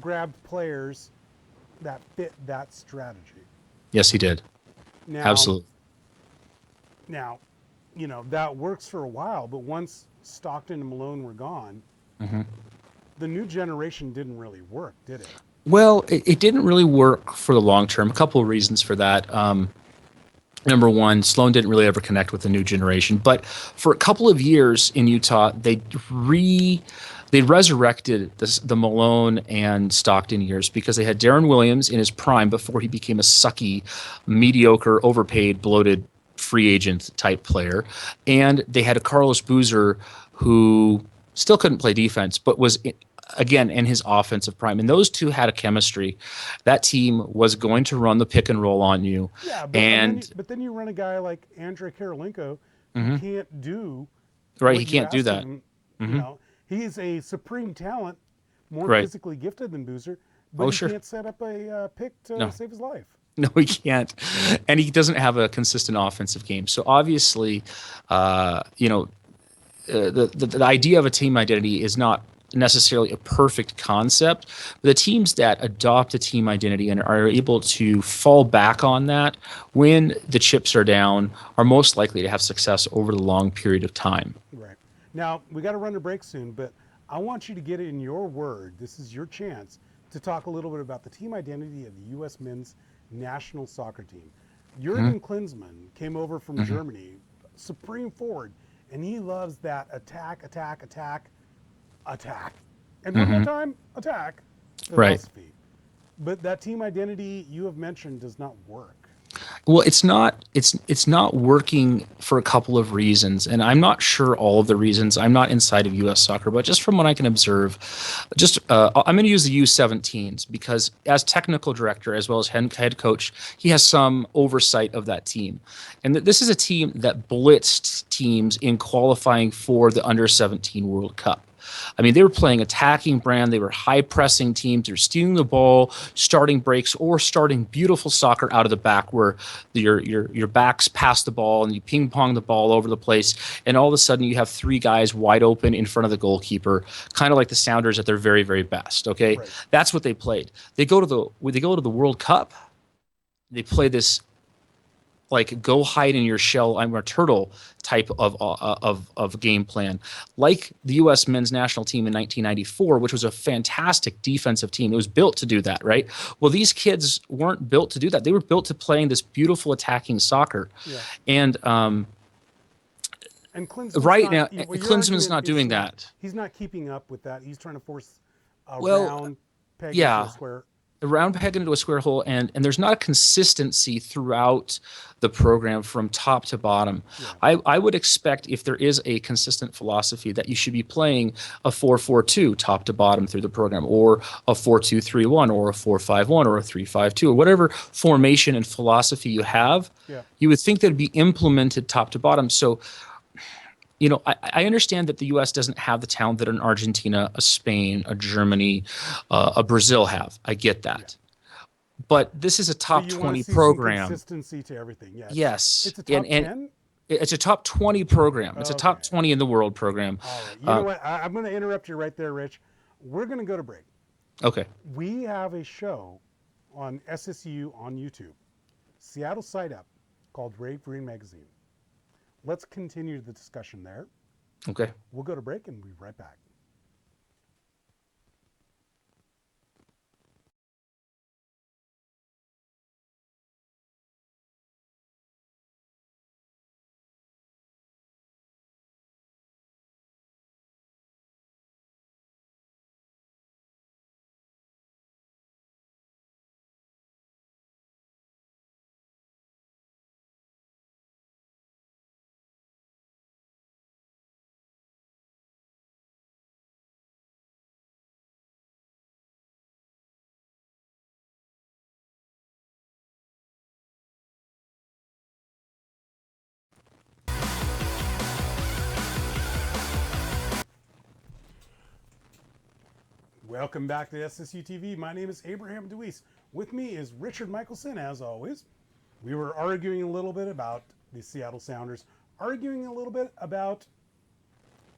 grabbed players that fit that strategy. Yes, he did. Now, Absolutely. Now, that works for a while, but once Stockton and Malone were gone, the new generation didn't really work, did it? Well, it didn't really work for the long term. A couple of reasons for that. Number one, Sloan didn't really ever connect with the new generation. But for a couple of years in Utah, they resurrected the Malone and Stockton years because they had Darren Williams in his prime before he became a sucky, mediocre, overpaid, bloated free agent type player. And they had a Carlos Boozer who still couldn't play defense, but was again in his offensive prime. And those two had a chemistry. That team was going to run the pick and roll on you. Yeah, but then you run a guy like Andrei Karolinko who can't do right. what He can't you do asked that. him. He's a supreme talent, more Right. physically gifted than Boozer, but he sure. can't set up a pick to save his life. No, he can't, and he doesn't have a consistent offensive game. So obviously, the idea of a team identity is not necessarily a perfect concept. But the teams that adopt a team identity and are able to fall back on that when the chips are down are most likely to have success over the long period of time. Right. Now, we got to run a break soon, but I want you to get it in your word. This is your chance to talk a little bit about the team identity of the U.S. men's national soccer team. Jurgen Klinsmann came over from Germany, supreme forward, and he loves that attack. And one more time, attack philosophy. Right. But that team identity you have mentioned does not work. Well, it's not working for a couple of reasons, and I'm not sure all of the reasons. I'm not inside of U.S. soccer, but just from what I can observe, I'm going to use the U17s because as technical director as well as head coach, he has some oversight of that team, and this is a team that blitzed teams in qualifying for the Under-17 World Cup. I mean, they were playing attacking brand. They were high-pressing teams. They were stealing the ball, starting breaks, or starting beautiful soccer out of the back where your backs pass the ball and you ping-pong the ball over the place, and all of a sudden you have three guys wide open in front of the goalkeeper, kind of like the Sounders at their very, very best, okay? Right. That's what they played. They go to the World Cup. They play this like go hide in your shell, I'm a turtle type of game plan, like the U.S. men's national team in 1994, which was a fantastic defensive team. It was built to do that, right? Well, these kids weren't built to do that. They were built to playing this beautiful attacking soccer, Yeah. and Klinsmann's right not, now, what your Klinsmann's argument not is doing that. He's not keeping up with that. He's trying to force a Well, round peg yeah. into a square. The round peg into a square hole, and there's not a consistency throughout the program from top to bottom. Yeah. I would expect if there is a consistent philosophy that you should be playing a 4-4-2 top to bottom through the program, or a 4-2-3-1, or a 4-5-1, or a 3-5-2, or whatever formation and philosophy you have. Yeah. You would think that it'd be implemented top to bottom. So, I understand that the U.S. doesn't have the talent that an Argentina, a Spain, a Germany, a Brazil have. I get that. But this is a top 20 program. Some consistency to everything. Yeah. Yes. It's a top 10? It's a top 20 program. It's a top 20 in the world program. All right. You know what? I'm going to interrupt you right there, Rich. We're going to go to break. Okay. We have a show on SSU on YouTube, Seattle Side Up, called Rave Green Magazine. Let's continue the discussion there. Okay. We'll go to break and we'll be right back. Welcome back to SSU TV. My name is Abraham Deweese. With me is Richard Michelson, as always. We were arguing a little bit about the Seattle Sounders, arguing a little bit about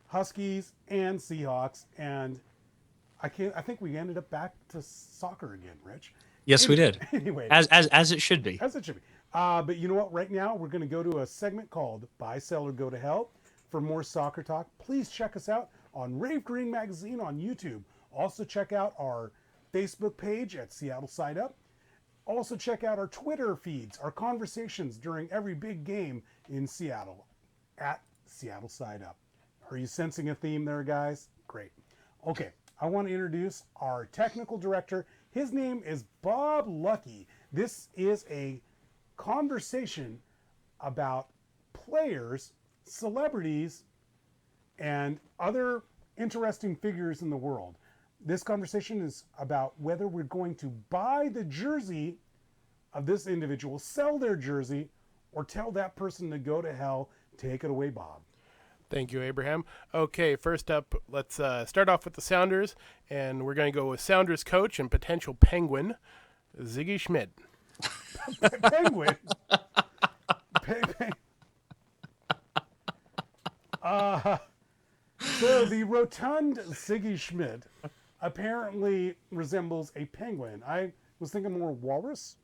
Huskies and Seahawks, and I think we ended up back to soccer again, Rich. Yes, we did. Anyway, as it should be. as it should be. But you know what? Right now, we're going to go to a segment called Buy, Sell, or Go to Hell. For more soccer talk, please check us out on Rave Green Magazine on YouTube. Also check out our Facebook page at SeattleSideUp. Also check out our Twitter feeds, our conversations during every big game in Seattle at SeattleSideUp. Are you sensing a theme there, guys? Great. Okay, I want to introduce our technical director. His name is Bob Lucky. This is a conversation about players, celebrities, and other interesting figures in the world. This conversation is about whether we're going to buy the jersey of this individual, sell their jersey, or tell that person to go to hell. Take it away, Bob. Thank you, Abraham. Okay, first up, let's start off with the Sounders, and we're going to go with Sounders coach and potential Penguin, Ziggy Schmidt. Penguin? So the rotund Ziggy Schmidt apparently resembles a penguin. I was thinking more walrus,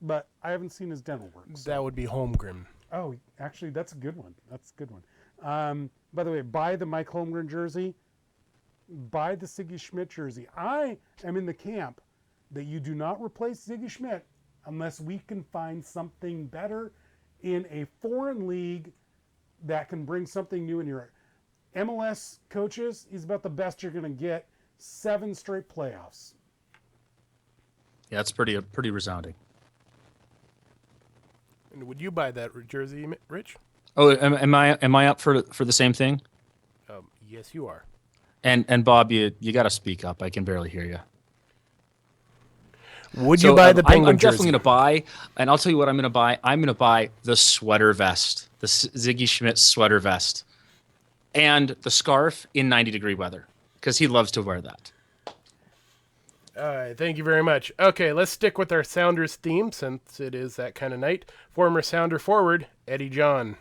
but I haven't seen his dental work. So. That would be Holmgren. Oh, actually, that's a good one. That's a good one. By the way, buy the Mike Holmgren jersey. Buy the Ziggy Schmidt jersey. I am in the camp that you do not replace Ziggy Schmidt unless we can find something better in a foreign league that can bring something new in your MLS coaches. He's about the best you're going to get. 7 straight playoffs. Yeah, it's pretty resounding. And would you buy that jersey, Rich? Oh, am I up for the same thing? Yes, you are. And Bob, you got to speak up. I can barely hear you. Would you buy the Penguin I'm jersey? definitely going to buy, and I'll tell you what I'm going to buy. I'm going to buy the sweater vest, the Ziggy Schmidt sweater vest, and the scarf in 90-degree weather, because he loves to wear that. All right, thank you very much. Okay, let's stick with our Sounders theme since it is that kind of night. Former Sounder forward, Eddie Johnson.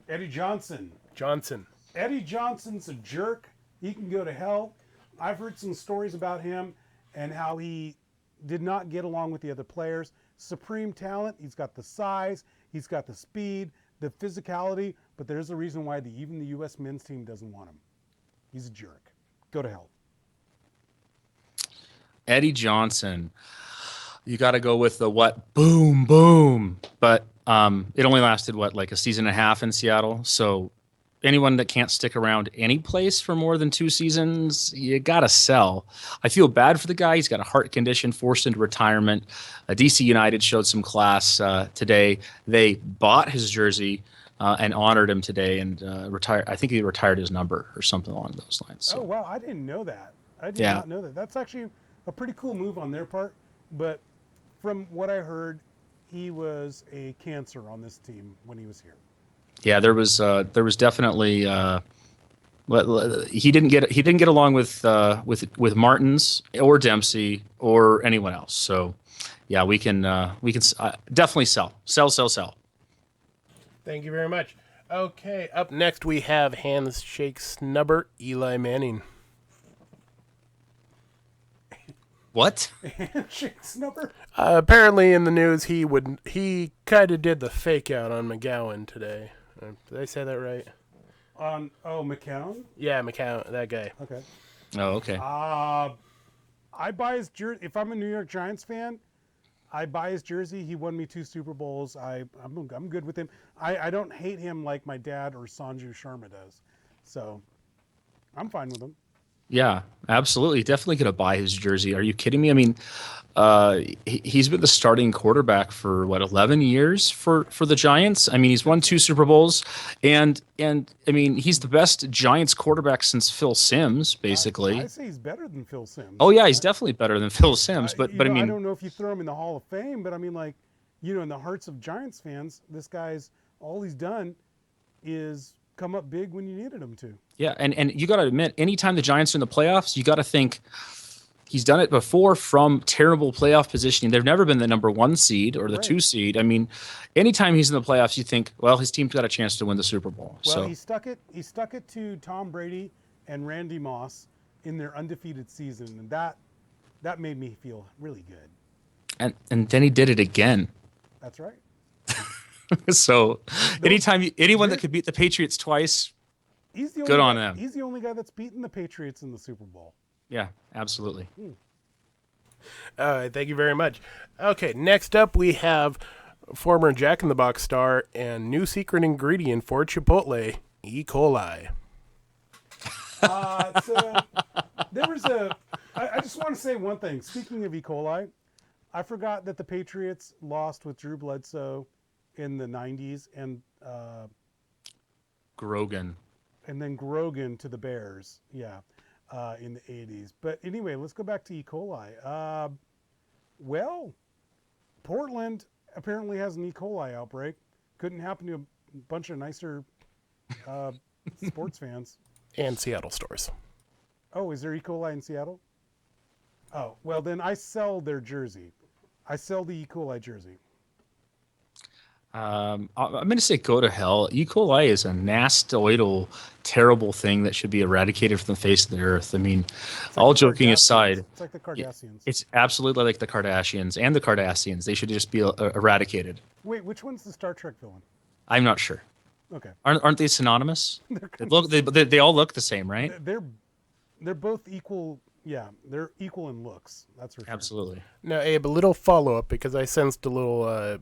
Eddie Johnson. Johnson. Eddie Johnson's a jerk. He can go to hell. I've heard some stories about him and how he did not get along with the other players. Supreme talent. He's got the size. He's got the speed, the physicality. But there's a reason why even the U.S. men's team doesn't want him. He's a jerk. Go to hell. Eddie Johnson. You got to go with the what? Boom, boom. But it only lasted, like a season and a half in Seattle. So anyone that can't stick around any place for more than 2 seasons, you got to sell. I feel bad for the guy. He's got a heart condition, forced into retirement. DC United showed some class today. They bought his jersey and honored him today and retired. I think he retired his number or something along those lines. So. Oh, wow. I didn't know that. I did not know that. That's actually a pretty cool move on their part. But from what I heard, he was a cancer on this team when he was here. Yeah, there was definitely he didn't get along with Martins or Dempsey or anyone else. So yeah, we can definitely sell. Thank you very much. Okay, up next we have handshake snubber Eli Manning. What? Handshake snubber? Apparently in the news he kind of did the fake out on McGowan today. Did I say that right? McCown? Yeah, McCown, that guy. Okay. Oh, okay. I buy his jersey. If I'm a New York Giants fan, I buy his jersey. He won me 2 Super Bowls. I'm good with him. I don't hate him like my dad or Sanju Sharma does. So I'm fine with him. Yeah, absolutely. Definitely going to buy his jersey. Are you kidding me? I mean, he's been the starting quarterback for 11 years for the Giants. I mean, he's won 2 Super Bowls, and I mean, he's the best Giants quarterback since Phil Simms, basically. I say he's better than Phil Simms. Oh yeah, he's definitely better than Phil Simms. But I mean, I don't know if you throw him in the Hall of Fame, but I mean, like, in the hearts of Giants fans, this guy's all he's done is come up big when you needed him to. Yeah, and you got to admit, anytime the Giants are in the playoffs, you got to think, He's done it before from terrible playoff positioning. They've never been the number 1 seed or the Right. 2 seed. I mean, anytime he's in the playoffs, you think, well, his team's got a chance to win the Super Bowl. Well, So he stuck it to Tom Brady and Randy Moss in their undefeated season, and that made me feel really good. and then he did it again. That's right. So anyone that could beat the Patriots twice, He's the good only on guy, them. He's the only guy that's beaten the Patriots in the Super Bowl. Yeah, absolutely. All right, thank you very much. Okay, next up we have former Jack in the Box star and new secret ingredient for Chipotle, E. coli. There was I just want to say one thing. Speaking of E. coli, I forgot that the Patriots lost with Drew Bledsoe in the 90s and Grogan. then Grogan to the Bears. Yeah. In the 80s. But anyway, let's go back to E. coli. Well, Portland apparently has an E. coli outbreak. Couldn't happen to a bunch of nicer sports fans. And Seattle stores. Oh, is there E. coli in Seattle? Oh, well, then I sell their jersey. I sell the E. coli jersey. I'm going to say go to hell. E. coli is a nastoidal, terrible thing that should be eradicated from the face of the earth. I mean, all joking aside, It's like the Kardashians. it's absolutely like the Kardashians and the Cardassians. They should just be eradicated. Wait, which one's the Star Trek villain? I'm not sure. Okay. Aren't they synonymous? They all look the same, right? They're both equal. Yeah, they're equal in looks. That's for sure. Absolutely. Now, Abe, a little follow-up because I sensed a little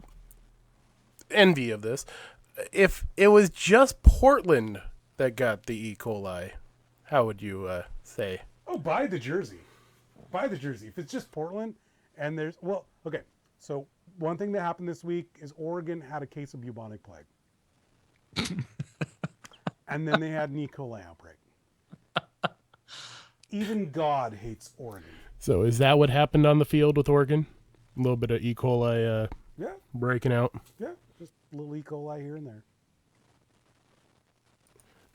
envy of this. If it was just Portland that got the E. coli, how would you say? Oh, buy the jersey. Buy the jersey. If it's just Portland and okay. So one thing that happened this week is Oregon had a case of bubonic plague. And then they had an E. coli outbreak. Even God hates Oregon. So is that what happened on the field with Oregon? A little bit of E. coli Yeah, breaking out. yeah. Just a little E. coli here and there.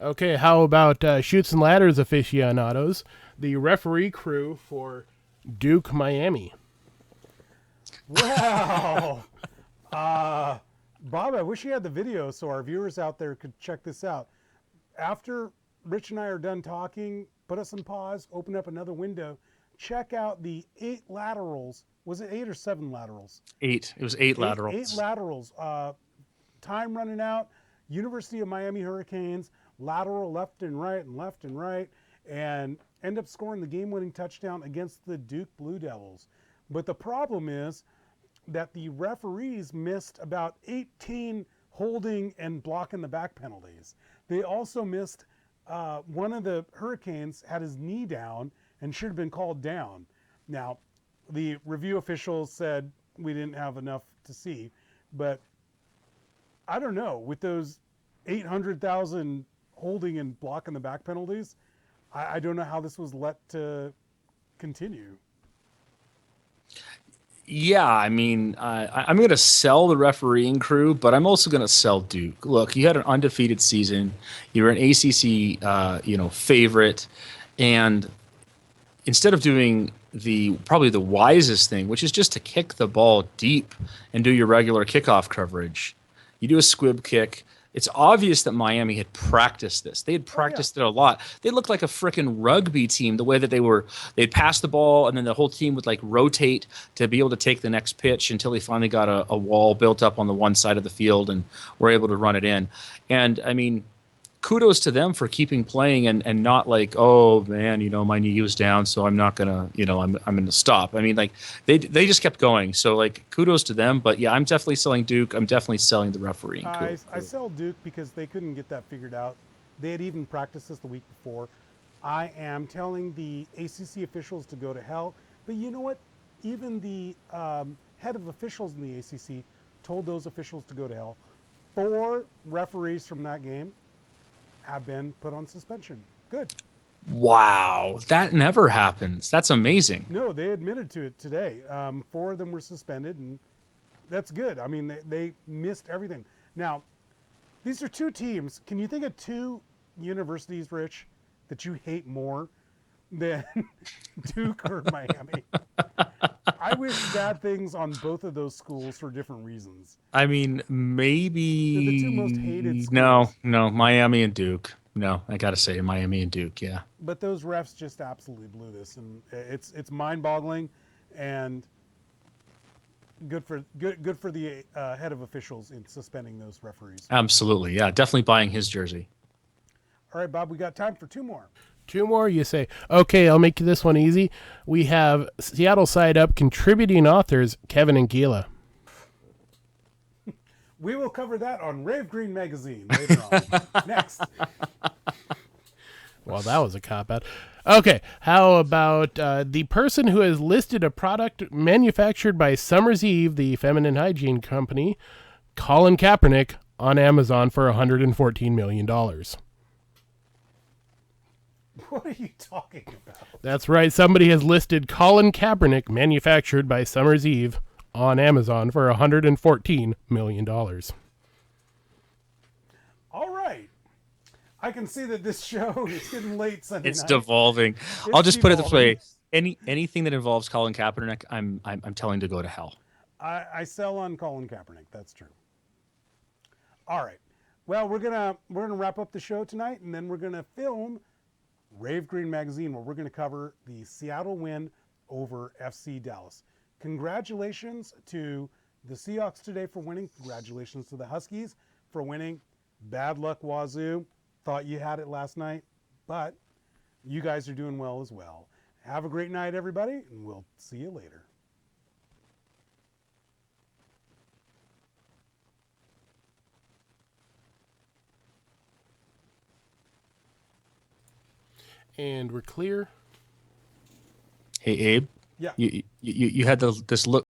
Okay, how about Chutes and Ladders aficionados, the referee crew for Duke Miami? Wow. Bob, I wish you had the video so our viewers out there could check this out. After Rich and I are done talking, put us on pause, open up another window, check out the 8 laterals. Was it 8 or 7 laterals? 8. It was 8 laterals. 8 laterals. Time running out. University of Miami Hurricanes, lateral left and right, and end up scoring the game-winning touchdown against the Duke Blue Devils. But the problem is that the referees missed about 18 holding and blocking the back penalties. They also missed one of the Hurricanes had his knee down and should have been called down. Now, the review officials said we didn't have enough to see, but I don't know. With those 800,000 holding and blocking the back penalties, I don't know how this was let to continue. Yeah, I mean, I'm going to sell the refereeing crew, but I'm also going to sell Duke. Look, you had an undefeated season. You were an ACC, favorite, and instead of doing probably the wisest thing, which is just to kick the ball deep and do your regular kickoff coverage, you do a squib kick. It's obvious that Miami had practiced this. They had practiced it a lot. They looked like a frickin' rugby team, the way that they'd pass the ball and then the whole team would like rotate to be able to take the next pitch until they finally got a wall built up on the one side of the field and were able to run it in. And I mean, kudos to them for keeping playing and not like, oh man, my knee was down, so I'm not gonna, I'm gonna stop. I mean, like they just kept going. So like kudos to them. But yeah, I'm definitely selling Duke. I'm definitely selling the refereeing. I sell Duke because they couldn't get that figured out. They had even practiced this the week before. I am telling the ACC officials to go to hell. But you know what? Even the head of officials in the ACC told those officials to go to hell. 4 referees from that game have been put on suspension. Good. Wow, that never happens. That's amazing. No, they admitted to it today. 4 of them were suspended, and that's good. I mean, they missed everything. Now, these are 2 teams. Can you think of 2 universities, Rich, that you hate more? than Duke or Miami. I wish bad things on both of those schools for different reasons. I mean, maybe They're the two most hated schools. No, Miami and Duke. No, I gotta say Miami and Duke. Yeah. But those refs just absolutely blew this, and it's mind-boggling, and good for the head of officials in suspending those referees. Absolutely. Yeah, definitely buying his jersey. All right, Bob, we got time for 2 more. 2 more, you say. Okay, I'll make this one easy. We have Seattle Side Up contributing authors Kevin and Gila. We will cover that on Rave Green Magazine later on. Next. Well, that was a cop-out. Okay, how about the person who has listed a product manufactured by Summer's Eve, the feminine hygiene company, Colin Kaepernick, on Amazon for $114 million. What are you talking about? That's right. Somebody has listed Colin Kaepernick, manufactured by Summer's Eve, on Amazon for $114 million. All right. I can see that this show is getting late Sunday It's night. devolving. I'll just put it this way: anything that involves Colin Kaepernick, I'm telling to go to hell. I sell on Colin Kaepernick. That's true. All right. Well, we're gonna wrap up the show tonight, and then we're gonna film Rave Green Magazine, where we're gonna cover the Seattle win over FC Dallas. Congratulations to the Seahawks today for winning. Congratulations to the Huskies for winning. Bad luck, Wazoo. Thought you had it last night, but you guys are doing well as well. Have a great night, everybody, and we'll see you later. And we're clear. Hey, Abe. Yeah. You had this look